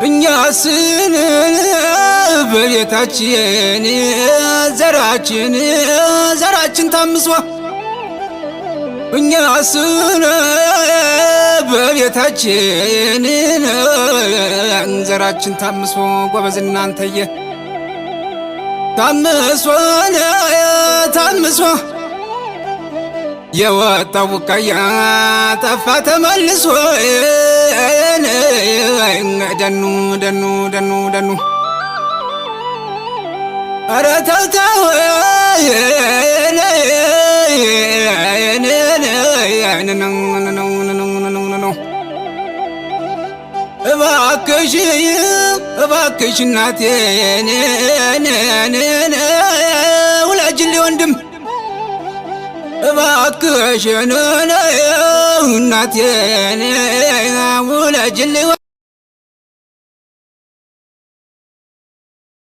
እኛስ በቤታችን ዘራችን ታምሶ እኛስ በቤታችን ዘራችን ታምሶ ጎበዝ እናንተዬ ታምሶ የወጣው ቡቃያ ጠፋ ተመልሶ ደኑ ኧረ ተው ተው እባክሽ እናቴ ውላጅልኝ ወንድም እባክሽ እናቴ ውላጅልኝ